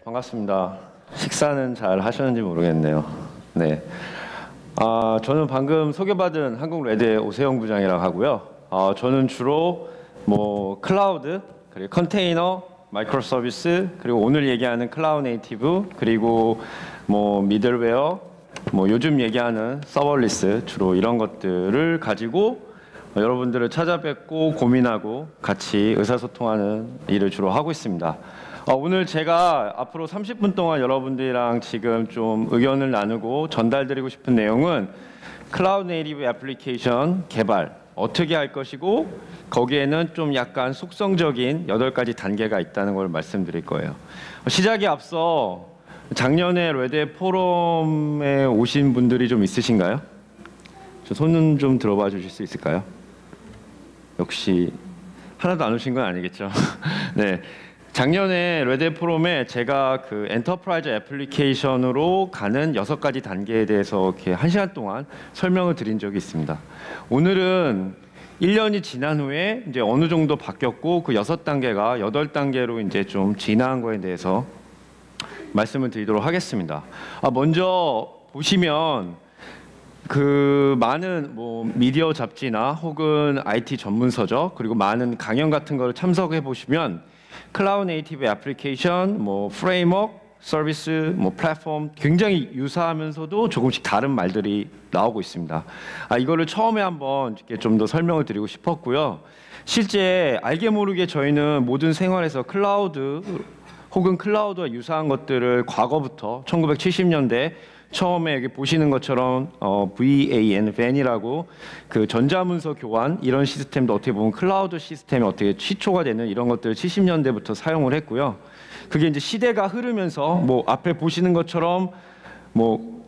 반갑습니다. 식사는 잘 하셨는지 모르겠네요. 네. 저는 방금 소개받은 한국레드의 오세영 부장이라고 하고요. 저는 주로 클라우드, 그리고 컨테이너, 마이크로 서비스, 그리고 오늘 얘기하는 클라우드 네이티브, 그리고 미들웨어, 요즘 얘기하는 서버리스, 주로 이런 것들을 가지고 여러분들을 찾아뵙고 고민하고 같이 의사소통하는 일을 주로 하고 있습니다. 오늘 제가 앞으로 30분 동안 여러분들이랑 지금 좀 의견을 나누고 전달드리고 싶은 내용은 클라우드 네이티브 애플리케이션 개발 어떻게 할 것이고 거기에는 좀 약간 속성적인 8가지 단계가 있다는 걸 말씀드릴 거예요. 시작에 앞서 작년에 레드 포럼에 오신 분들이 좀 있으신가요? 저 손은 좀 들어봐 주실 수 있을까요? 역시 하나도 안 오신 건 아니겠죠? 네. 작년에 레드 포럼에 제가 그 엔터프라이즈 애플리케이션으로 가는 6가지 단계에 대해서 이렇게 1시간 동안 설명을 드린 적이 있습니다. 오늘은 1년이 지난 후에 이제 어느 정도 바뀌었고 그 6단계가 8단계로 이제 좀 진화한 거에 대해서 말씀을 드리도록 하겠습니다. 먼저 보시면 그 많은 미디어 잡지나 혹은 IT 전문서적 그리고 많은 강연 같은 거를 참석해 보시면 클라우드 네이티브 애플리케이션, 프레임워크, 서비스, 플랫폼 굉장히 유사하면서도 조금씩 다른 말들이 나오고 있습니다. 이거를 처음에 한번 좀 더 설명을 드리고 싶었고요. 실제 알게 모르게 저희는 모든 생활에서 클라우드 혹은 클라우드와 유사한 것들을 과거부터 1970년대 처음에 여기 보시는 것처럼 VAN이라고 그 전자문서 교환 이런 시스템도 어떻게 보면 클라우드 시스템이 어떻게 시초가 되는 이런 것들을 70년대부터 사용을 했고요. 그게 이제 시대가 흐르면서 앞에 보시는 것처럼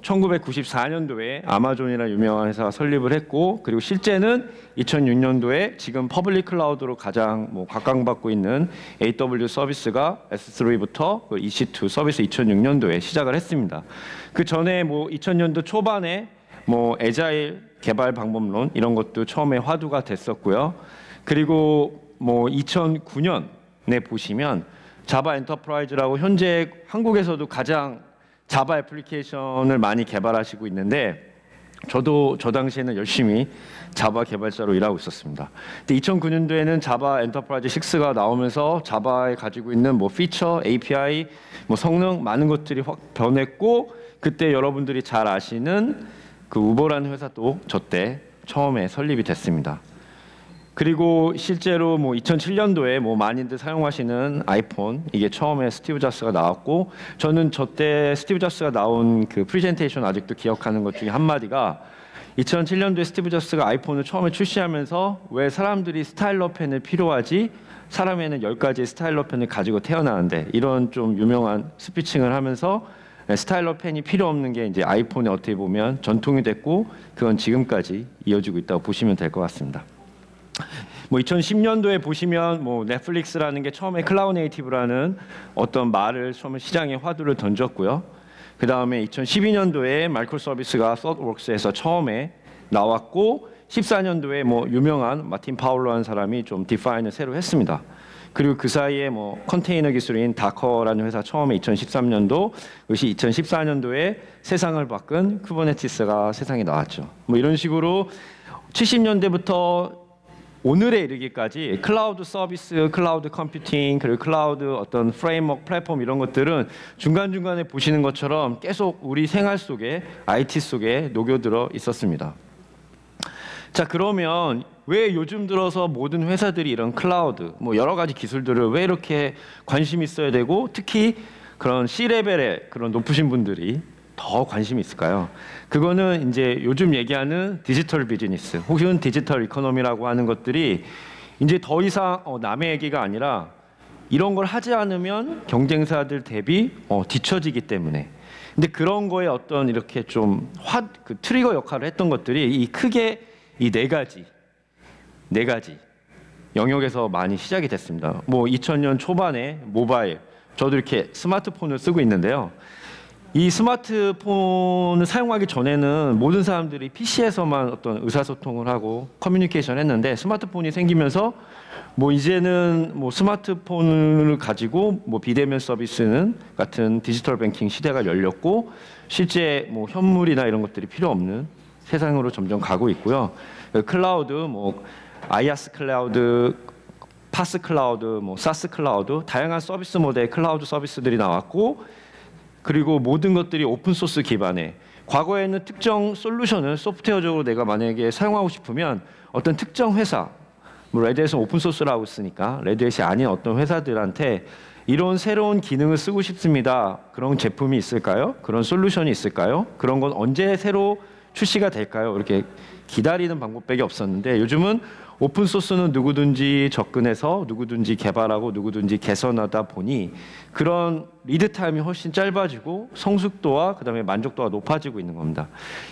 1994년도에 아마존이라는 유명한 회사가 설립을 했고 그리고 실제는 2006년도에 지금 퍼블릭 클라우드로 가장 각광받고 있는 AWS 서비스가 S3부터 EC2 서비스 2006년도에 시작을 했습니다. 그 전에 2000년도 초반에 애자일 개발 방법론 이런 것도 처음에 화두가 됐었고요. 그리고 2009년에 보시면 자바 엔터프라이즈라고 현재 한국에서도 가장 자바 애플리케이션을 많이 개발하시고 있는데 저도 저 당시에는 열심히 자바 개발자로 일하고 있었습니다. 근데 2009년도에는 자바 엔터프라이즈 6가 나오면서 자바에 가지고 있는 피처, API, 성능 많은 것들이 확 변했고 그때 여러분들이 잘 아시는 그 우버라는 회사도 저때 처음에 설립이 됐습니다. 그리고 실제로 2007년도에 많이들 사용하시는 아이폰 이게 처음에 스티브 잡스가 나왔고 저는 저때 스티브 잡스가 나온 그 프레젠테이션 아직도 기억하는 것 중에 한마디가 2007년도에 스티브 잡스가 아이폰을 처음에 출시하면서 왜 사람들이 스타일러 펜을 필요하지? 사람에는 10가지의 스타일러 펜을 가지고 태어나는데 이런 좀 유명한 스피칭을 하면서 스타일러 펜이 필요 없는 게 이제 아이폰에 어떻게 보면 전통이 됐고 그건 지금까지 이어지고 있다고 보시면 될 것 같습니다. 2010년도에 보시면 넷플릭스라는 게 처음에 클라우드 네이티브라는 어떤 말을 처음에 시장에 화두를 던졌고요. 그 다음에 2012년도에 마이크로 서비스가 서드웍스에서 처음에 나왔고 14년도에 유명한 마틴 파울러라는 사람이 좀 디파인을 새로 했습니다. 그리고 그 사이에 컨테이너 기술인 다커라는 회사 처음에 2013년도, 그것이 2014년도에 세상을 바꾼 쿠버네티스가 세상에 나왔죠. 이런 식으로 70년대부터 오늘에 이르기까지 클라우드 서비스, 클라우드 컴퓨팅, 그리고 클라우드 어떤 프레임워크, 플랫폼 이런 것들은 중간중간에 보시는 것처럼 계속 우리 생활 속에, IT 속에 녹여들어 있었습니다. 자, 그러면 왜 요즘 들어서 모든 회사들이 이런 클라우드, 여러 가지 기술들을 왜 이렇게 관심 있어야 되고 특히 그런 C 레벨의 그런 높으신 분들이 더 관심이 있을까요? 그거는 이제 요즘 얘기하는 디지털 비즈니스 혹은 디지털 이코노미라고 하는 것들이 이제 더 이상 남의 얘기가 아니라 이런 걸 하지 않으면 경쟁사들 대비 뒤처지기 때문에 근데 그런 거에 어떤 이렇게 좀 그 트리거 역할을 했던 것들이 이 크게 이 네 가지 영역에서 많이 시작이 됐습니다. 2000년 초반에 모바일 저도 이렇게 스마트폰을 쓰고 있는데요. 이 스마트폰을 사용하기 전에는 모든 사람들이 PC에서만 어떤 의사소통을 하고 커뮤니케이션 했는데 스마트폰이 생기면서 뭐 이제는 뭐 스마트폰을 가지고 뭐 비대면 서비스는 같은 디지털 뱅킹 시대가 열렸고 실제 뭐 현물이나 이런 것들이 필요 없는 세상으로 점점 가고 있고요. 클라우드 뭐 아이아스 클라우드, 파스 클라우드, 뭐 사스 클라우드 다양한 서비스 모델의 클라우드 서비스들이 나왔고 그리고 모든 것들이 오픈 소스 기반의 과거에는 특정 솔루션을 소프트웨어적으로 내가 만약에 사용하고 싶으면 어떤 특정 회사 뭐 레드햇은 오픈 소스라고 쓰니까 레드햇이 아닌 어떤 회사들한테 이런 새로운 기능을 쓰고 싶습니다. 그런 제품이 있을까요? 그런 솔루션이 있을까요? 그런 건 언제 새로 출시가 될까요? 이렇게 기다리는 방법밖에 없었는데 요즘은 오픈 소스는 누구든지 접근해서 누구든지 개발하고 누구든지 개선하다 보니 그런 리드 타임이 훨씬 짧아지고 성숙도와 그다음에 만족도가 높아지고 있는 겁니다.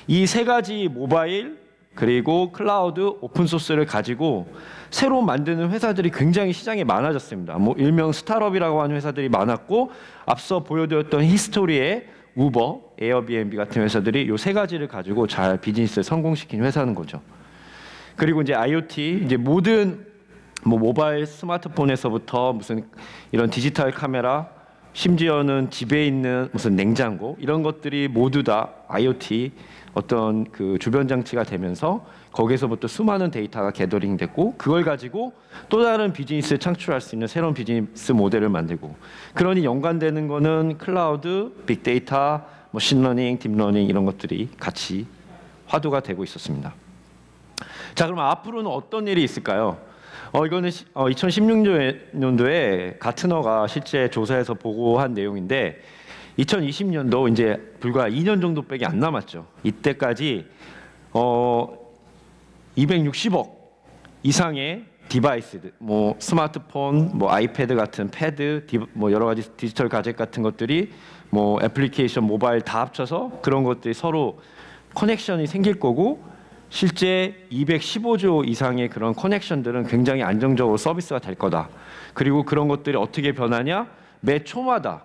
이 세 가지 모바일 그리고 클라우드 오픈 소스를 가지고 새로 만드는 회사들이 굉장히 시장에 많아졌습니다. 뭐 일명 스타트업이라고 하는 회사들이 많았고 앞서 보여드렸던 히스토리의 우버, 에어비앤비 같은 회사들이 이 세 가지를 가지고 잘 비즈니스를 성공시킨 회사는 거죠. 그리고 이제 IoT 이제 모든 뭐 모바일 스마트폰에서부터 무슨 이런 디지털 카메라 심지어는 집에 있는 무슨 냉장고 이런 것들이 모두 다 IoT 어떤 그 주변 장치가 되면서 거기에서부터 수많은 데이터가 게더링됐고 그걸 가지고 또 다른 비즈니스를 창출할 수 있는 새로운 비즈니스 모델을 만들고 그러니 연관되는 거는 클라우드, 빅데이터, 머신러닝, 딥러닝 이런 것들이 같이 화두가 되고 있었습니다. 자, 그럼 앞으로는 어떤 일이 있을까요? 이거는 2016년도에 가트너가 실제 조사에서 보고한 내용인데 2020년도 이제 불과 2년 정도밖에 안 남았죠. 이때까지 260억 이상의 디바이스들, 뭐 스마트폰, 뭐 아이패드 같은 패드, 뭐 여러 가지 디지털 가젯 같은 것들이 뭐 애플리케이션, 모바일 다 합쳐서 그런 것들이 서로 커넥션이 생길 거고 실제 215조 이상의 그런 커넥션들은 굉장히 안정적으로 서비스가 될 거다. 그리고 그런 것들이 어떻게 변하냐? 매 초마다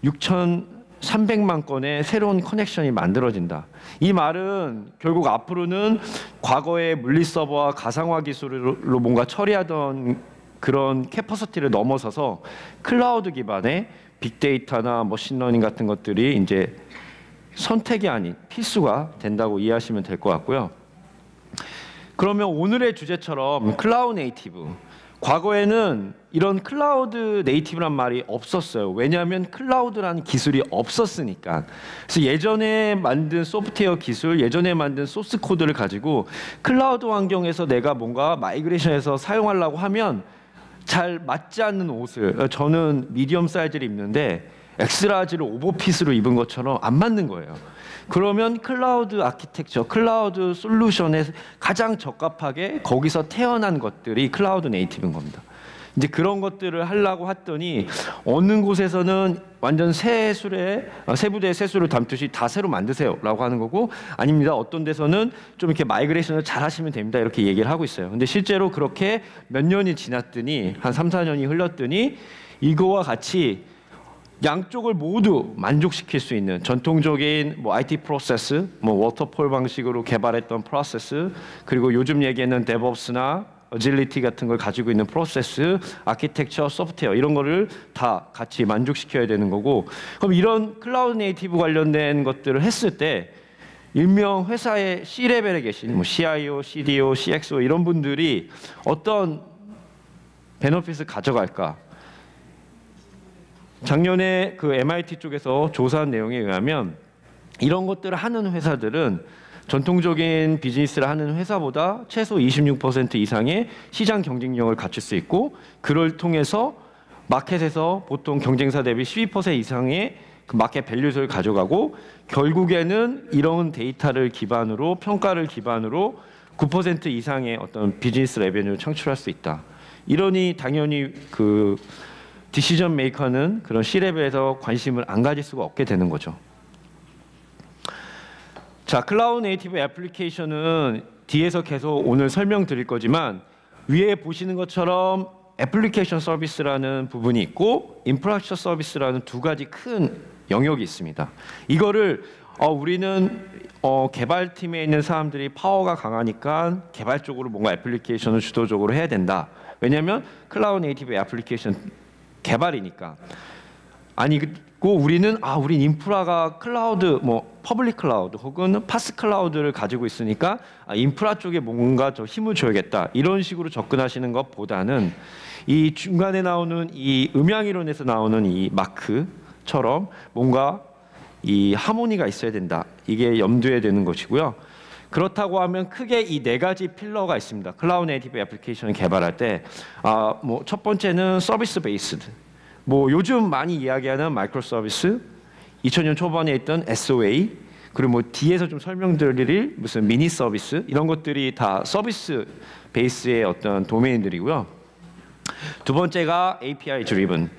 6,300만 건의 새로운 커넥션이 만들어진다. 이 말은 결국 앞으로는 과거의 물리 서버와 가상화 기술로 뭔가 처리하던 그런 캐퍼시티를 넘어서서 클라우드 기반의 빅데이터나 머신러닝 같은 것들이 이제 선택이 아닌 필수가 된다고 이해하시면 될 것 같고요. 그러면 오늘의 주제처럼 클라우드 네이티브 과거에는 이런 클라우드 네이티브란 말이 없었어요. 왜냐하면 클라우드라는 기술이 없었으니까. 그래서 예전에 만든 소프트웨어 기술, 예전에 만든 소스 코드를 가지고 클라우드 환경에서 내가 뭔가 마이그레이션해서 사용하려고 하면 잘 맞지 않는 옷을 저는 미디엄 사이즈를 입는데 엑스라지를 오버핏으로 입은 것처럼 안 맞는 거예요. 그러면 클라우드 아키텍처, 클라우드 솔루션에 가장 적합하게 거기서 태어난 것들이 클라우드 네이티브인 겁니다. 이제 그런 것들을 하려고 했더니 어느 곳에서는 완전 새 부대의 새술을 담듯이 다 새로 만드세요라고 하는 거고 아닙니다. 어떤 데서는 좀 이렇게 마이그레이션을 잘 하시면 됩니다. 이렇게 얘기를 하고 있어요. 근데 실제로 그렇게 몇 년이 지났더니 한 3, 4년이 흘렀더니 이거와 같이 양쪽을 모두 만족시킬 수 있는 전통적인 뭐 IT 프로세스, 뭐 워터폴 방식으로 개발했던 프로세스, 그리고 요즘 얘기하는 데브옵스나 어질리티 같은 걸 가지고 있는 프로세스, 아키텍처, 소프트웨어 이런 거를 다 같이 만족시켜야 되는 거고 그럼 이런 클라우드 네이티브 관련된 것들을 했을 때 일명 회사의 C레벨에 계신 뭐 CIO, CDO, CXO 이런 분들이 어떤 베너핏을 가져갈까? 작년에 그 MIT 쪽에서 조사한 내용에 의하면 이런 것들을 하는 회사들은 전통적인 비즈니스를 하는 회사보다 최소 26% 이상의 시장 경쟁력을 갖출 수 있고 그걸 통해서 마켓에서 보통 경쟁사 대비 12% 이상의 그 마켓 밸류를 가져가고 결국에는 이런 데이터를 기반으로 평가를 기반으로 9% 이상의 어떤 비즈니스 레베뉴를 창출할 수 있다. 이러니 당연히 그 디시전 메이커는 그런 C레벨에서 관심을 안 가질 수가 없게 되는 거죠. 자, 클라우드 네이티브 애플리케이션은 뒤에서 계속 오늘 설명드릴 거지만 위에 보시는 것처럼 애플리케이션 서비스라는 부분이 있고 인프라스트럭처 서비스라는 두 가지 큰 영역이 있습니다. 이거를 우리는 개발팀에 있는 사람들이 파워가 강하니까 개발 쪽으로 뭔가 애플리케이션을 주도적으로 해야 된다. 왜냐하면 클라우드 네이티브 애플리케이션 개발이니까. 아니고 우리는 우린 인프라가 클라우드 퍼블릭 클라우드 혹은 파스 클라우드를 가지고 있으니까 인프라 쪽에 뭔가 더 힘을 줘야겠다. 이런 식으로 접근하시는 것보다는 이 중간에 나오는 이 음향이론에서 나오는 이 마크처럼 뭔가 이 하모니가 있어야 된다. 이게 염두에 두는 것이고요. 그렇다고 하면 크게 이 네 가지 필러가 있습니다. 클라우드 네이티브 애플리케이션을 개발할 때 첫 번째는 서비스 베이스드. 요즘 많이 이야기하는 마이크로 서비스, 2000년 초반에 있던 SOA, 그리고 뒤에서 좀 설명드릴 무슨 미니 서비스 이런 것들이 다 서비스 베이스의 어떤 도메인들이고요. 두 번째가 API 드리븐.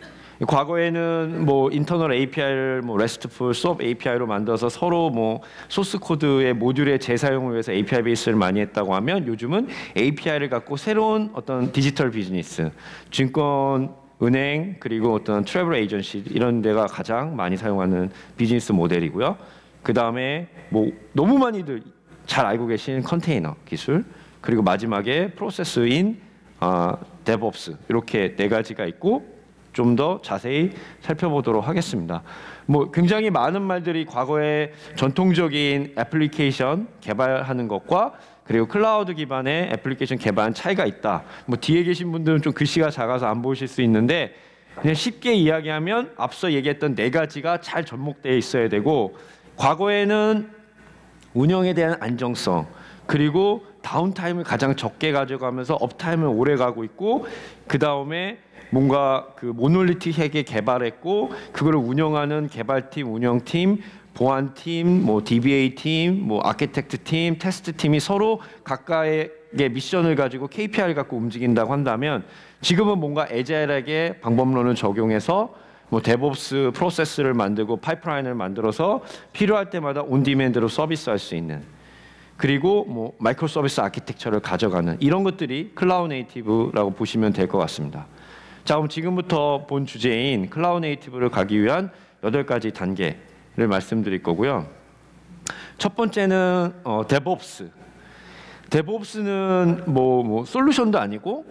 과거에는 인터널 API를 RESTful, SOAP API로 만들어서 서로 소스 코드의 모듈의 재사용을 위해서 API 베이스를 많이 했다고 하면 요즘은 API를 갖고 새로운 어떤 디지털 비즈니스, 증권, 은행 그리고 어떤 트래블 에이전시 이런 데가 가장 많이 사용하는 비즈니스 모델이고요. 그 다음에 너무 많이들 잘 알고 계신 컨테이너 기술, 그리고 마지막에 프로세스인 DevOps 이렇게 네 가지가 있고 좀 더 자세히 살펴보도록 하겠습니다. 굉장히 많은 말들이 과거에 전통적인 애플리케이션 개발하는 것과 그리고 클라우드 기반의 애플리케이션 개발은 차이가 있다. 뒤에 계신 분들은 좀 글씨가 작아서 안 보실 수 있는데 그냥 쉽게 이야기하면 앞서 얘기했던 네 가지가 잘 접목되어 있어야 되고 과거에는 운영에 대한 안정성 그리고 다운타임을 가장 적게 가져가면서 업타임을 오래 가고 있고 그 다음에 뭔가 그 모놀리틱하게 개발했고 그걸 운영하는 개발팀, 운영팀, 보안팀, DBA팀, 아키텍트팀, 테스트팀이 서로 각각의 미션을 가지고 KPI를 갖고 움직인다고 한다면 지금은 뭔가 애자일하게 방법론을 적용해서 DevOps 프로세스를 만들고 파이프라인을 만들어서 필요할 때마다 온디맨드로 서비스할 수 있는 그리고 마이크로 서비스 아키텍처를 가져가는 이런 것들이 클라우드 네이티브라고 보시면 될 것 같습니다. 자, 그럼 지금부터 본 주제인 클라우드 네이티브를 가기 위한 8가지 단계를 말씀드릴 거고요. 첫 번째는 DevOps. DevOps는 솔루션도 아니고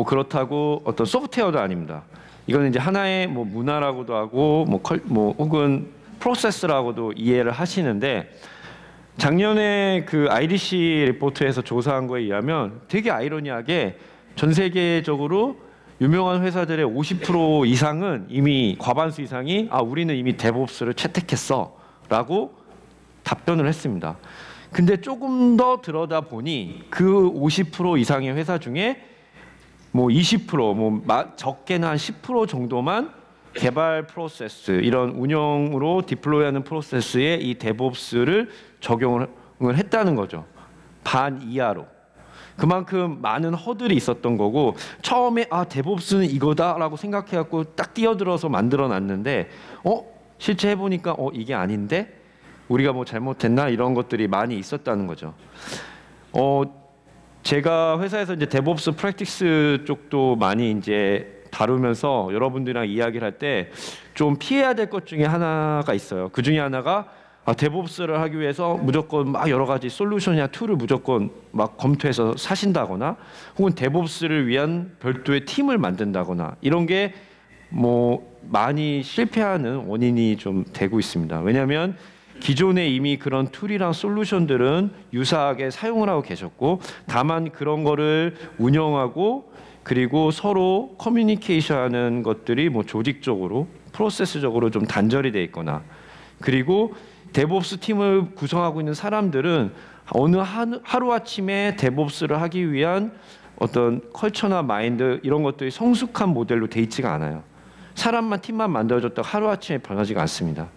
그렇다고 어떤 소프트웨어도 아닙니다. 이거는 이제 하나의 문화라고도 하고 혹은 프로세스라고도 이해를 하시는데 작년에 그 IDC 리포트에서 조사한 거에 의하면 되게 아이러니하게 전 세계적으로 유명한 회사들의 50% 이상은 이미 과반수 이상이 우리는 이미 DevOps를 채택했어 라고 답변을 했습니다. 근데 조금 더 들여다보니 그 50% 이상의 회사 중에 20% 적게는 한 10% 정도만 개발 프로세스 이런 운영으로 디플로이하는 프로세스에 이 DevOps를 적용을 했다는 거죠. 반 이하로. 그만큼 많은 허들이 있었던 거고 처음에 DevOps는 이거다라고 생각해갖고 딱 뛰어들어서 만들어놨는데 실제 해보니까 이게 아닌데 우리가 잘못했나 이런 것들이 많이 있었다는 거죠. 제가 회사에서 이제 DevOps 프랙티스 쪽도 많이 이제 다루면서 여러분들이랑 이야기를 할 때 좀 피해야 될 것 중에 하나가 있어요. 그 중에 하나가 DevOps를 하기 위해서 무조건 여러 가지 솔루션이나 툴을 무조건 검토해서 사신다거나 혹은 DevOps를 위한 별도의 팀을 만든다거나 이런 게 많이 실패하는 원인이 좀 되고 있습니다. 왜냐하면 기존에 이미 그런 툴이랑 솔루션들은 유사하게 사용을 하고 계셨고 다만 그런 거를 운영하고 그리고 서로 커뮤니케이션하는 것들이 조직적으로 프로세스적으로 좀 단절이 돼 있거나 그리고 DevOps 팀을 구성하고 있는 사람들은 어느 하루아침에 DevOps를 하기 위한 어떤 컬처나 마인드 이런 것들이 성숙한 모델로 돼 있지가 않아요. 사람만 팀만 만들어줬다가 하루아침에 변하지가 않습니다.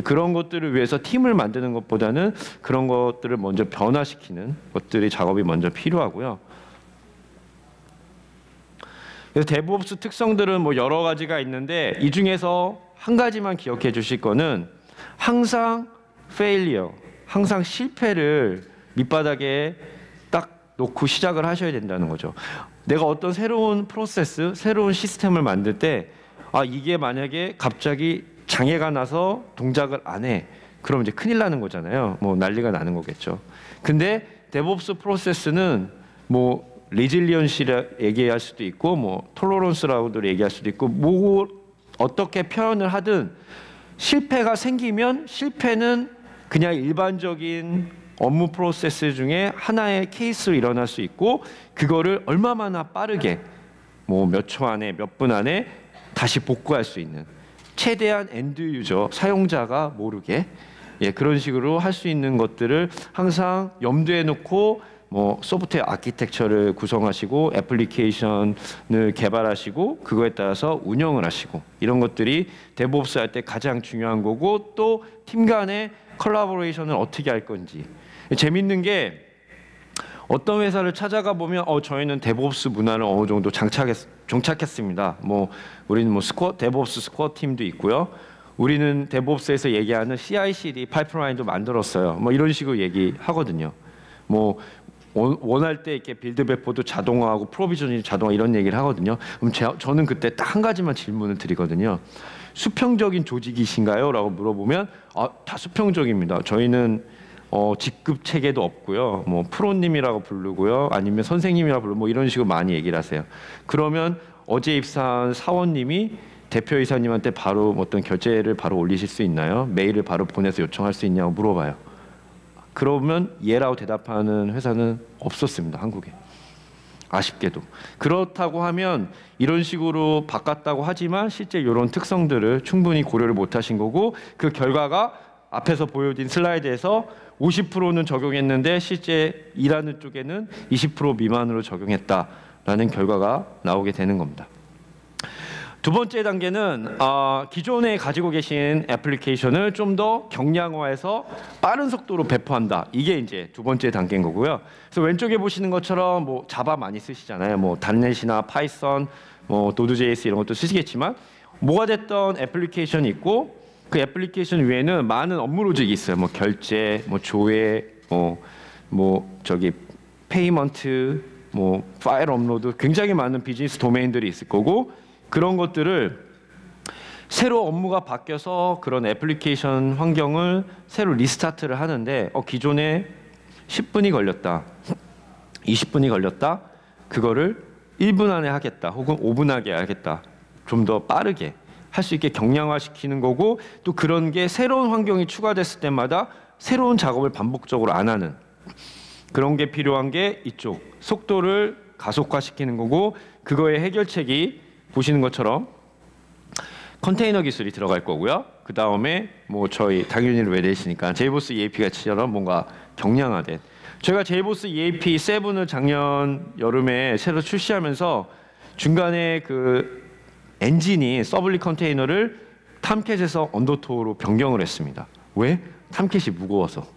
그런 것들을 위해서 팀을 만드는 것보다는 그런 것들을 먼저 변화시키는 것들이 작업이 먼저 필요하고요. 그래서 DevOps 특성들은 여러 가지가 있는데 이 중에서 한 가지만 기억해 주실 거는 항상 failure, 항상 실패를 밑바닥에 딱 놓고 시작을 하셔야 된다는 거죠. 내가 어떤 새로운 프로세스, 새로운 시스템을 만들 때 이게 만약에 갑자기 장애가 나서 동작을 안 해. 그럼 이제 큰일 나는 거잖아요. 뭐 난리가 나는 거겠죠. 근데 데브옵스 프로세스는 뭐 리질리언시라 얘기할 수도 있고 뭐 톨러런스라고도 얘기할 수도 있고 뭐 어떻게 표현을 하든 실패가 생기면 실패는 그냥 일반적인 업무 프로세스 중에 하나의 케이스로 일어날 수 있고 그거를 얼마나 빠르게 뭐 몇 초 안에 몇 분 안에 다시 복구할 수 있는 최대한 엔드 유저 사용자가 모르게 그런 식으로 할 수 있는 것들을 항상 염두에 놓고 뭐 소프트웨어 아키텍처를 구성하시고 애플리케이션을 개발하시고 그거에 따라서 운영을 하시고 이런 것들이 데브옵스 할 때 가장 중요한 거고 또 팀 간의 컬래버레이션을 어떻게 할 건지 재밌는 게 어떤 회사를 찾아가 보면 저희는 데브옵스 문화를 어느 정도 정착했습니다. 뭐 우리는 뭐 데브옵스 스쿼드 팀도 있고요. 우리는 데브옵스에서 얘기하는 CI/CD 파이프라인도 만들었어요. 뭐 이런 식으로 얘기하거든요. 뭐 원할 때 이렇게 빌드 배포도 자동화하고 프로비저닝 자동화 이런 얘기를 하거든요. 그럼 저는 그때 딱 한 가지만 질문을 드리거든요. 수평적인 조직이신가요? 라고 물어보면 다 수평적입니다. 저희는 직급 체계도 없고요. 뭐 프로님이라고 부르고요. 아니면 선생님이라고 부르고 뭐 이런 식으로 많이 얘기를 하세요. 그러면 어제 입사한 사원님이 대표이사님한테 바로 어떤 결제를 바로 올리실 수 있나요? 메일을 바로 보내서 요청할 수 있냐고 물어봐요. 그러면 예라고 대답하는 회사는 없었습니다. 한국에. 아쉽게도. 그렇다고 하면 이런 식으로 바꿨다고 하지만 실제 이런 특성들을 충분히 고려를 못하신 거고 그 결과가 앞에서 보여진 슬라이드에서 50%는 적용했는데 실제 일하는 쪽에는 20% 미만으로 적용했다라는 결과가 나오게 되는 겁니다. 두 번째 단계는 기존에 가지고 계신 애플리케이션을 좀 더 경량화해서 빠른 속도로 배포한다. 이게 이제 두 번째 단계인 거고요. 그래서 왼쪽에 보시는 것처럼 뭐 자바 많이 쓰시잖아요. 뭐 단넷이나 파이썬, 뭐 노드.js 이런 것도 쓰시겠지만 뭐가 됐던 애플리케이션이 있고 그 애플리케이션 위에는 많은 업무 로직이 있어요. 뭐 결제, 뭐 조회, 뭐 저기 페이먼트, 뭐 파일 업로드 굉장히 많은 비즈니스 도메인들이 있을 거고 그런 것들을 새로 업무가 바뀌어서 그런 애플리케이션 환경을 새로 리스타트를 하는데 기존에 10분이 걸렸다, 20분이 걸렸다, 그거를 1분 안에 하겠다, 혹은 5분 안에 하겠다, 좀 더 빠르게 할 수 있게 경량화시키는 거고 또 그런 게 새로운 환경이 추가됐을 때마다 새로운 작업을 반복적으로 안 하는 그런 게 필요한 게 이쪽 속도를 가속화시키는 거고 그거의 해결책이 보시는 것처럼 컨테이너 기술이 들어갈 거고요. 그 다음에 뭐 저희 당연히 외래시니까 제이보스 EAP처럼 뭔가 경량화된 제가 제이보스 EAP 7을 작년 여름에 새로 출시하면서 중간에 그 엔진이 서블릿 컨테이너를 탐캣에서 언더토어로 변경을 했습니다. 왜? 탐캣이 무거워서.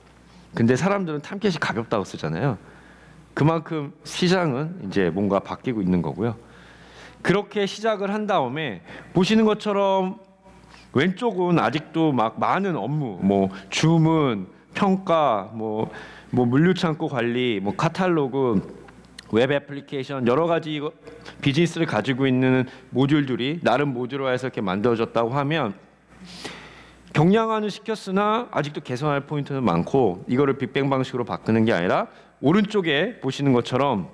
근데 사람들은 탐캣이 가볍다고 쓰잖아요. 그만큼 시장은 이제 뭔가 바뀌고 있는 거고요. 그렇게 시작을 한 다음에 보시는 것처럼 왼쪽은 아직도 막 많은 업무, 뭐 주문, 평가, 뭐 물류창고 관리, 뭐 카탈로그, 웹 애플리케이션 여러 가지 비즈니스를 가지고 있는 모듈들이 나름 모듈화해서 이렇게 만들어졌다고 하면 경량화는 시켰으나 아직도 개선할 포인트는 많고 이거를 빅뱅 방식으로 바꾸는 게 아니라 오른쪽에 보시는 것처럼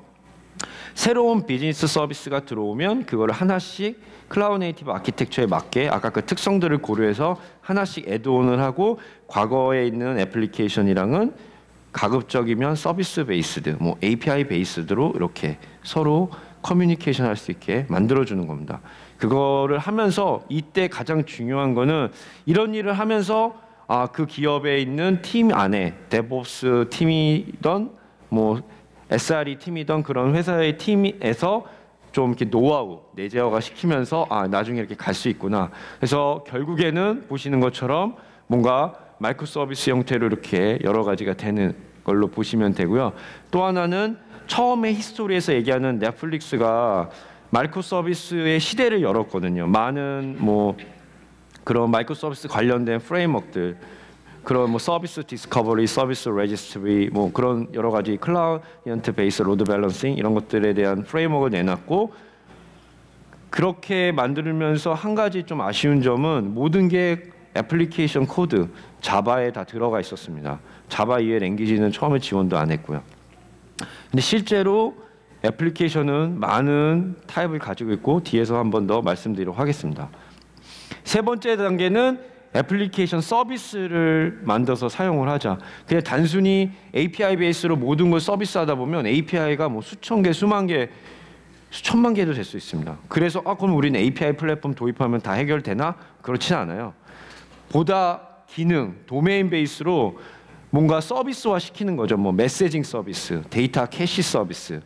새로운 비즈니스 서비스가 들어오면 그거를 하나씩 클라우드 네이티브 아키텍처에 맞게 아까 그 특성들을 고려해서 하나씩 애드온을 하고 과거에 있는 애플리케이션이랑은 가급적이면 서비스 베이스드, 뭐 API 베이스드로 이렇게 서로 커뮤니케이션 할 수 있게 만들어주는 겁니다. 그거를 하면서 이때 가장 중요한 거는 이런 일을 하면서 그 기업에 있는 팀 안에 데브옵스 팀이던 뭐 SRE 팀이던 그런 회사의 팀에서 좀 이렇게 노하우 내재화가 시키면서 나중에 이렇게 갈 수 있구나. 그래서 결국에는 보시는 것처럼 뭔가 마이크로 서비스 형태로 이렇게 여러 가지가 되는 걸로 보시면 되고요. 또 하나는 처음에 히스토리에서 얘기하는 넷플릭스가 마이크로 서비스의 시대를 열었거든요. 많은 뭐 그런 마이크로 서비스 관련된 프레임워크들 그런 뭐 서비스 디스커버리, 서비스 레지스트리 뭐 그런 여러 가지 클라이언트 베이스 로드 밸런싱 이런 것들에 대한 프레임워크를 내놨고 그렇게 만들면서 한 가지 좀 아쉬운 점은 모든 게 애플리케이션 코드 자바에 다 들어가 있었습니다. 자바 이외 랭귀지는 처음에 지원도 안 했고요. 근데 실제로 애플리케이션은 많은 타입을 가지고 있고 뒤에서 한 번 더 말씀드리도록 하겠습니다. 세 번째 단계는 애플리케이션 서비스를 만들어서 사용을 하자. 그냥 단순히 API 베이스로 모든 걸 서비스하다 보면 API가 뭐 수천 개, 수만 개, 수천만 개도 될 수 있습니다. 그래서 그럼 우리는 API 플랫폼 도입하면 다 해결되나? 그렇진 않아요. 보다 기능, 도메인 베이스로 뭔가 서비스화 시키는 거죠. 뭐 메시징 서비스, 데이터 캐시 서비스,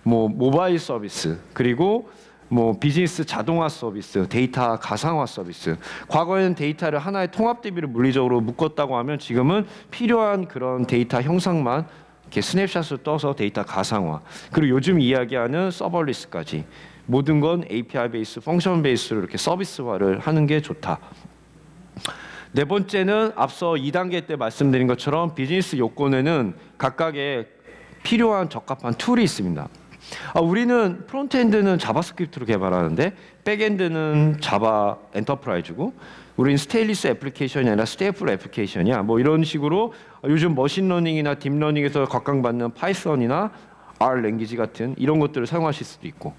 뭐 모바일 서비스, 그리고 뭐 비즈니스 자동화 서비스, 데이터 가상화 서비스. 과거에는 데이터를 하나의 통합 DB로 물리적으로 묶었다고 하면 지금은 필요한 그런 데이터 형상만 이렇게 스냅샷을 떠서 데이터 가상화. 그리고 요즘 이야기하는 서버리스까지 모든 건 API 베이스, 펑션 베이스로 이렇게 서비스화를 하는 게 좋다. 네 번째는 앞서 2단계 때 말씀드린 것처럼 비즈니스 요건에는 각각의 필요한 적합한 툴이 있습니다. 우리는 프론트엔드는 자바스크립트로 개발하는데 백엔드는 자바 엔터프라이즈고 우리는 스테인리스 애플리케이션이 아니라 스테이플 애플리케이션이야. 뭐 이런 식으로 요즘 머신러닝이나 딥러닝에서 각광받는 파이썬이나 R 랭귀지 같은 이런 것들을 사용하실 수도 있고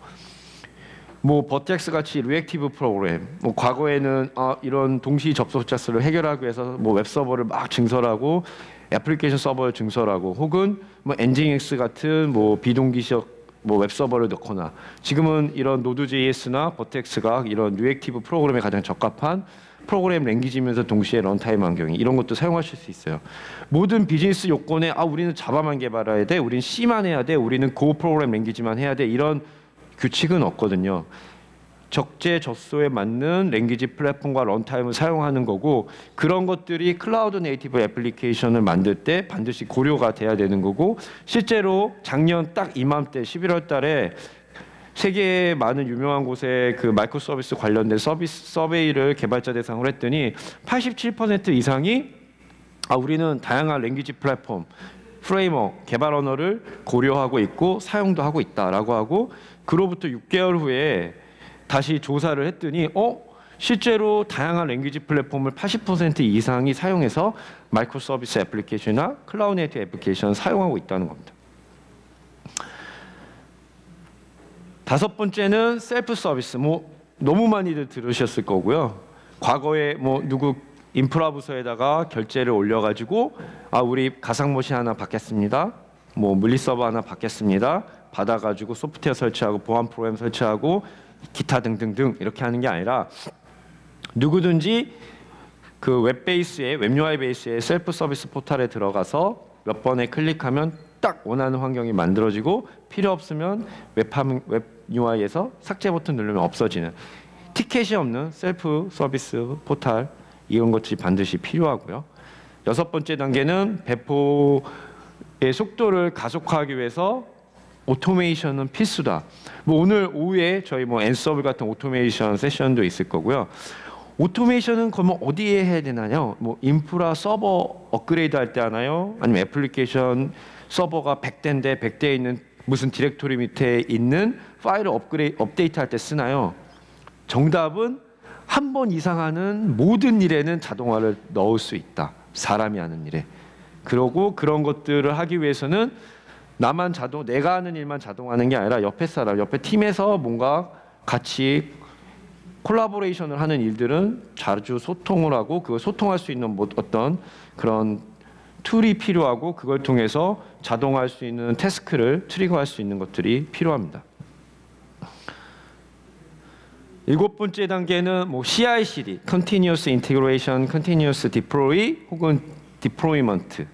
뭐 버텍스 같이 리액티브 프로그램, 뭐 과거에는 이런 동시 접속자 수를 해결하기 위해서 뭐 웹서버를 막 증설하고 애플리케이션 서버를 증설하고 혹은 뭐 엔진엑스 같은 뭐 비동기적 뭐 웹서버를 넣거나 지금은 이런 노드.js나 버텍스가 이런 리액티브 프로그램에 가장 적합한 프로그램 랭귀지면서 동시에 런타임 환경이 이런 것도 사용하실 수 있어요. 모든 비즈니스 요건에 우리는 자바만 개발해야 돼, 우리는 C만 해야 돼, 우리는 고 프로그램 랭귀지만 해야 돼 이런 규칙은 없거든요. 적재적소에 맞는 랭귀지 플랫폼과 런타임을 사용하는 거고 그런 것들이 클라우드 네이티브 애플리케이션을 만들 때 반드시 고려가 돼야 되는 거고 실제로 작년 딱 이맘때 11월 달에 세계의 많은 유명한 곳에 그 마이크로 서비스 관련된 서비스 서베이를 개발자 대상으로 했더니 87% 이상이 우리는 다양한 랭귀지 플랫폼 프레임워크, 개발 언어를 고려하고 있고 사용도 하고 있다라고 하고 그로부터 6개월 후에 다시 조사를 했더니 실제로 다양한 랭귀지 플랫폼을 80% 이상이 사용해서 마이크로 서비스 애플리케이션이나 클라우드 네이티브 애플리케이션 사용하고 있다는 겁니다. 다섯 번째는 셀프 서비스. 뭐 너무 많이들 들으셨을 거고요. 과거에 뭐 누구 인프라 부서에다가 결제를 올려가지고 우리 가상머신 하나 받겠습니다. 뭐 물리 서버 하나 받겠습니다. 받아가지고 소프트웨어 설치하고 보안 프로그램 설치하고 기타 등등등 이렇게 하는 게 아니라 누구든지 그 웹 베이스의 웹 UI 베이스의 셀프 서비스 포탈에 들어가서 몇 번에 클릭하면 딱 원하는 환경이 만들어지고 필요 없으면 웹 UI에서 삭제 버튼 누르면 없어지는 티켓이 없는 셀프 서비스 포탈 이런 것들이 반드시 필요하고요. 여섯 번째 단계는 배포의 속도를 가속화하기 위해서 오토메이션은 필수다. 뭐 오늘 오후에 저희 뭐 앤서블 같은 오토메이션 세션도 있을 거고요. 오토메이션은 그러면 어디에 해야 되나요? 뭐 인프라 서버 업그레이드 할 때 하나요? 아니면 애플리케이션 서버가 100대인데 100대에 있는 무슨 디렉토리 밑에 있는 파일을 업데이트 할 때 쓰나요? 정답은 한 번 이상 하는 모든 일에는 자동화를 넣을 수 있다. 사람이 하는 일에. 그러고 그런 것들을 하기 위해서는 내가 하는 일만 자동화하는 게 아니라 옆에 사람, 옆에 팀에서 뭔가 같이 콜라보레이션을 하는 일들은 자주 소통을 하고 그걸 소통할 수 있는 어떤 그런 툴이 필요하고 그걸 통해서 자동화할 수 있는 태스크를 트리거할 수 있는 것들이 필요합니다. 일곱 번째 단계는 뭐 CI/CD, Continuous Integration, Continuous Deploy 혹은 Deployment,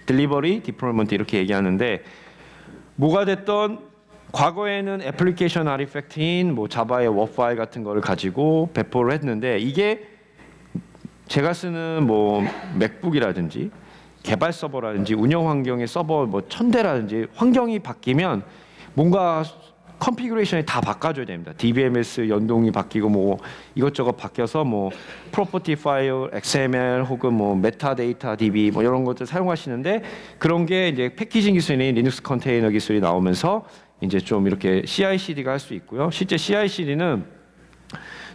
Delivery, Deployment 이렇게 얘기하는데 뭐가 됐던 과거에는 애플리케이션 아티팩트인 뭐 자바의 워 파일 같은 거를 가지고 배포를 했는데 이게 제가 쓰는 뭐 맥북이라든지 개발 서버라든지 운영 환경의 서버 뭐 1000대라든지 환경이 바뀌면 뭔가 컨피그레이션이 다 바꿔줘야 됩니다. DBMS 연동이 바뀌고 뭐 이것저것 바뀌어서 뭐 프로퍼티 파일, XML 혹은 뭐 메타데이터 DB 뭐 이런 것들 사용하시는데 그런 게 이제 패키징 기술인 리눅스 컨테이너 기술이 나오면서 이제 좀 이렇게 CI/CD가 할 수 있고요. 실제 CI/CD는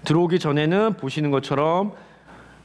들어오기 전에는 보시는 것처럼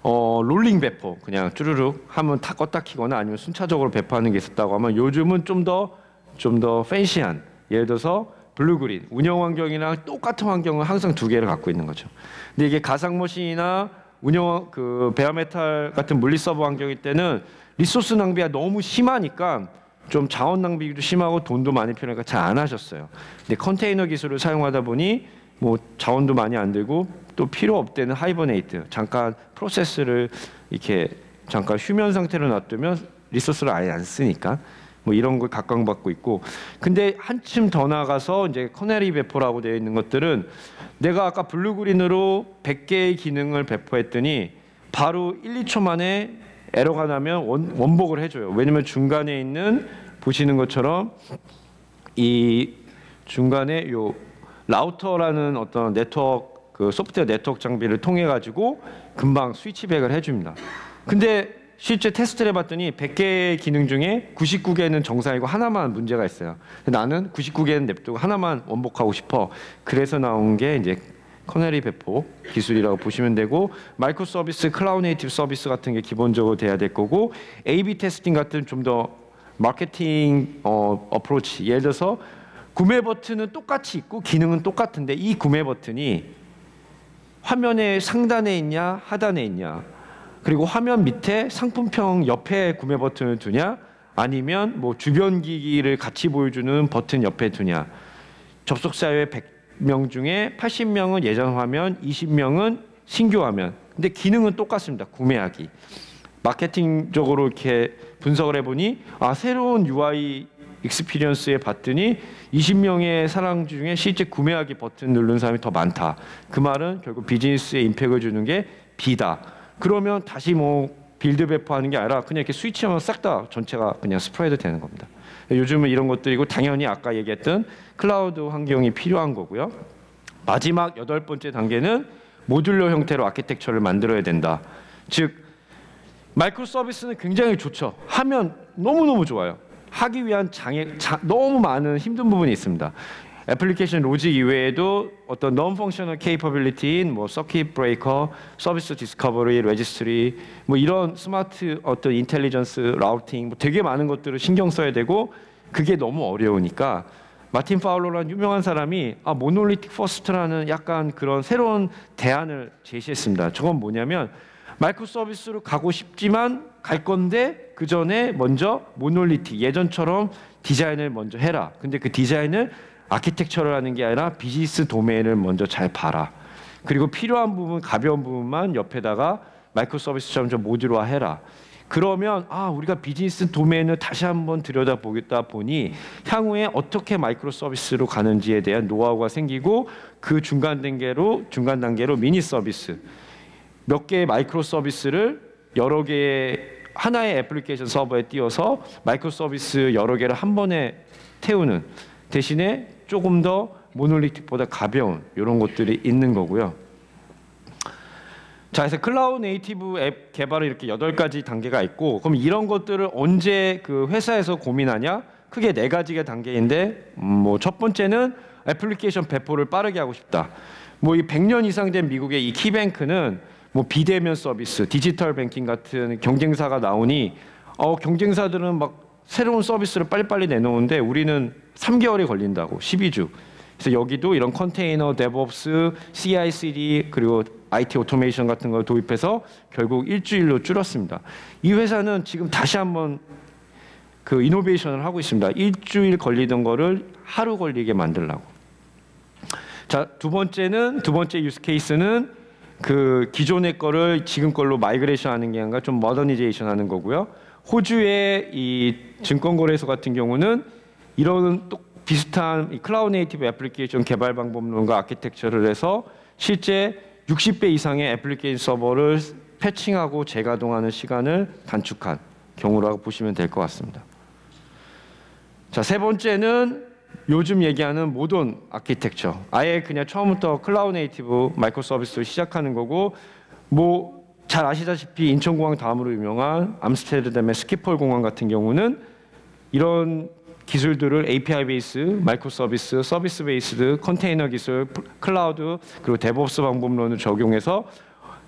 롤링 배포 그냥 쭈르륵 하면 다 껐다 키거나 아니면 순차적으로 배포하는 게 있었다고 하면 요즘은 좀 더 팬시한 예를 들어서 블루그린 운영 환경이랑 똑같은 환경을 항상 두 개를 갖고 있는 거죠. 근데 이게 가상머신이나 운영 그 베어메탈 같은 물리 서버 환경일 때는 리소스 낭비가 너무 심하니까 좀 자원 낭비도 심하고 돈도 많이 필요하니까 잘 안 하셨어요. 근데 컨테이너 기술을 사용하다 보니 뭐 자원도 많이 안 들고 또 필요 없대는 하이버네이트 잠깐 프로세스를 이렇게 잠깐 휴면 상태로 놔두면 리소스를 아예 안 쓰니까 뭐 이런 걸 각광받고 있고 근데 한층 더 나아가서 이제 커네리 배포라고 되어 있는 것들은 내가 아까 블루그린으로 100개의 기능을 배포했더니 바로 1, 2초 만에 에러가 나면 원복을 해줘요. 왜냐면 중간에 있는 보시는 것처럼 이 중간에 요 라우터라는 어떤 네트워크 그 소프트웨어 네트워크 장비를 통해 가지고 금방 스위치백을 해줍니다. 근데 실제 테스트를 해봤더니 100개의 기능 중에 99개는 정상이고 하나만 문제가 있어요. 나는 99개는 냅두고 하나만 원복하고 싶어. 그래서 나온 게 이제 커네리 배포 기술이라고 보시면 되고 마이크로 서비스, 클라우드 네이티브 서비스 같은 게 기본적으로 돼야 될 거고 A/B 테스팅 같은 좀 더 마케팅 어프로치 예를 들어서 구매 버튼은 똑같이 있고 기능은 똑같은데 이 구매 버튼이 화면의 상단에 있냐 하단에 있냐 그리고 화면 밑에 상품평 옆에 구매 버튼을 두냐 아니면 뭐 주변 기기를 같이 보여주는 버튼 옆에 두냐 접속자의 100명 중에 80명은 예전 화면 20명은 신규 화면 근데 기능은 똑같습니다. 구매하기 마케팅적으로 이렇게 분석을 해보니 새로운 UI 익스피리언스에 봤더니 20명의 사람 중에 실제 구매하기 버튼 누른 사람이 더 많다. 그 말은 결국 비즈니스에 임팩을 주는 게 B다. 그러면 다시 뭐 빌드 배포하는 게 아니라 그냥 이렇게 스위치하면 싹 다 전체가 그냥 스프레드 되는 겁니다. 요즘은 이런 것들이고 당연히 아까 얘기했던 클라우드 환경이 필요한 거고요. 마지막 8번째 단계는 모듈러 형태로 아키텍처를 만들어야 된다. 즉 마이크로 서비스는 굉장히 좋죠. 하면 너무너무 좋아요. 하기 위한 너무 많은 힘든 부분이 있습니다. 애플리케이션 로직 이외에도 어떤 non-functional capability인 뭐 서킷 브레이커, 서비스 디스커버리, 레지스트리 뭐 이런 스마트 어떤 인텔리전스 라우팅 뭐 되게 많은 것들을 신경 써야 되고 그게 너무 어려우니까 마틴 파울러라는 유명한 사람이 모놀리틱 퍼스트라는 약간 그런 새로운 대안을 제시했습니다. 저건 뭐냐면 마이크로 서비스로 가고 싶지만 갈 건데 그 전에 먼저 모놀리틱 예전처럼 디자인을 먼저 해라. 근데 그 디자인을 아키텍처를 하는 게 아니라 비즈니스 도메인을 먼저 잘 봐라. 그리고 필요한 부분, 가벼운 부분만 옆에다가 마이크로 서비스처럼 좀 모듈화 해라. 그러면 우리가 비즈니스 도메인을 다시 한번 들여다보겠다 보니 향후에 어떻게 마이크로 서비스로 가는지에 대한 노하우가 생기고 그 중간 단계로 미니 서비스 몇 개의 마이크로 서비스를 여러 개의 하나의 애플리케이션 서버에 띄워서 마이크로 서비스 여러 개를 한 번에 태우는 대신에 조금 더 모놀리틱보다 가벼운 이런 것들이 있는 거고요. 자, 그래서 클라우드 네이티브 앱 개발은 이렇게 8가지 단계가 있고 그럼 이런 것들을 언제 그 회사에서 고민하냐? 크게 4가지의 단계인데 뭐 첫 번째는 애플리케이션 배포를 빠르게 하고 싶다. 뭐 이 100년 이상 된 미국의 이 키뱅크는 뭐 비대면 서비스, 디지털 뱅킹 같은 경쟁사가 나오니 경쟁사들은 막 새로운 서비스를 빨리빨리 내놓는데 우리는 3개월이 걸린다고 12주. 그래서 여기도 이런 컨테이너, 데브옵스, CI/CD 그리고 IT 오토메이션 같은 걸 도입해서 결국 일주일로 줄였습니다. 이 회사는 지금 다시 한번 그 이노베이션을 하고 있습니다. 일주일 걸리던 거를 하루 걸리게 만들려고. 자, 두 번째 유스 케이스는 그 기존의 거를 지금 걸로 마이그레이션 하는 게 아니라 좀 모더니제이션 하는 거고요. 호주의 이 증권거래소 같은 경우는 이런 또 비슷한 이 클라우드 네이티브 애플리케이션 개발 방법론과 아키텍처를 해서 실제 60배 이상의 애플리케이션 서버를 패칭하고 재가동하는 시간을 단축한 경우라고 보시면 될 것 같습니다. 자, 세 번째는 요즘 얘기하는 모던 아키텍처, 아예 그냥 처음부터 클라우드 네이티브 마이크로 서비스로 시작하는 거고, 뭐 잘 아시다시피 인천공항 다음으로 유명한 암스테르담의 스키폴 공항 같은 경우는 이런 기술들을 API 베이스, 마이크로 서비스, 서비스 베이스드, 컨테이너 기술, 클라우드 그리고 데브옵스 방법론을 적용해서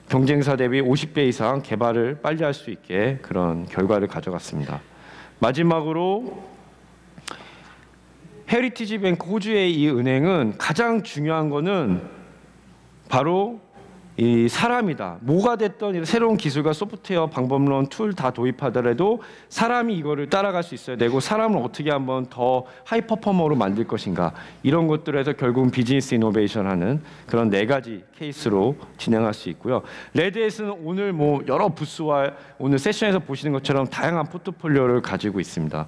경쟁사 대비 50배 이상 개발을 빨리 할 수 있게 그런 결과를 가져갔습니다. 마지막으로 헤리티지 뱅크 호주의 이 은행은 가장 중요한 거는 바로 이 사람이다. 뭐가 됐던 새로운 기술과 소프트웨어, 방법론, 툴 다 도입하더라도 사람이 이거를 따라갈 수 있어야 되고, 사람을 어떻게 한번 더 하이 퍼포머로 만들 것인가, 이런 것들에서 결국은 비즈니스 이노베이션하는 그런 4가지 케이스로 진행할 수 있고요. 레드햇은 오늘 뭐 여러 부스와 오늘 세션에서 보시는 것처럼 다양한 포트폴리오를 가지고 있습니다.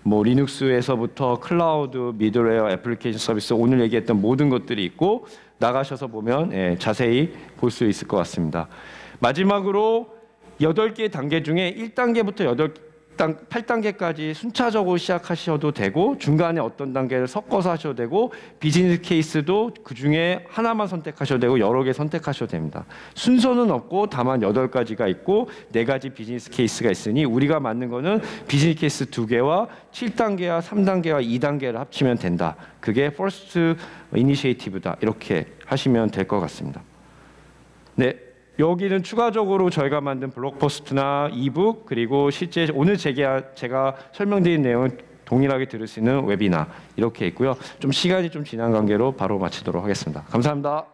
뭐 리눅스에서부터 클라우드, 미들웨어, 애플리케이션 서비스, 오늘 얘기했던 모든 것들이 있고, 나가셔서 보면 자세히 볼 수 있을 것 같습니다. 마지막으로 8개 단계 중에 1단계부터 8단계까지 순차적으로 시작하셔도 되고, 중간에 어떤 단계를 섞어서 하셔도 되고, 비즈니스 케이스도 그중에 하나만 선택하셔도 되고 여러 개 선택하셔도 됩니다. 순서는 없고 다만 8가지가 있고 4가지 비즈니스 케이스가 있으니 우리가 맞는 거는 비즈니스 케이스 2개와 7단계와 3단계와 2단계를 합치면 된다. 그게 퍼스트 이니시에이티브다. 이렇게 하시면 될 것 같습니다. 네. 여기는 추가적으로 저희가 만든 블록포스트나 이북, 그리고 실제 오늘 제가 설명드린 내용을 동일하게 들을 수 있는 웨비나 이렇게 있고요. 좀 시간이 좀 지난 관계로 바로 마치도록 하겠습니다. 감사합니다.